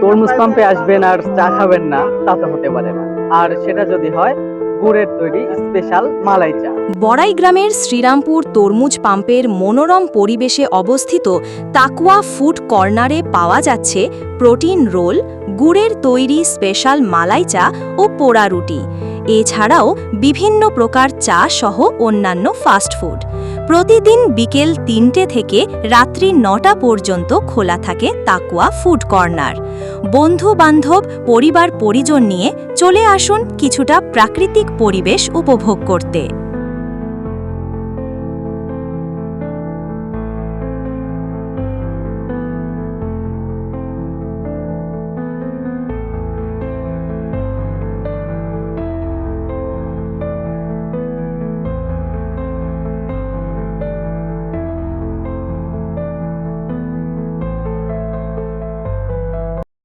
তরমুজ পাম্পে আসবেন আর চা খাবেন না, তা তো হতে পারে না। আর সেটা যদি হয় গুড়ের তৈরি স্পেশাল মালাই চা। বড়াই গ্রামের শ্রীরামপুর তরমুজ পাম্পের মনোরম পরিবেশে অবস্থিত তাকুয়া ফুড কর্নারে পাওয়া যাচ্ছে প্রোটিন রোল, গুড়ের তৈরি স্পেশাল মালাই চা ও পোড়া রুটি। এছাড়াও বিভিন্ন প্রকার চা সহ অন্যান্য ফাস্ট ফুড। প্রতিদিন বিকেল ৩টে থেকে রাত্রি ৯টা পর্যন্ত খোলা থাকে তাকুয়া ফুড কর্নার। বন্ধু বান্ধব, পরিবার পরিজন নিয়ে চলে আসুন কিছুটা প্রাকৃতিক পরিবেশ উপভোগ করতে।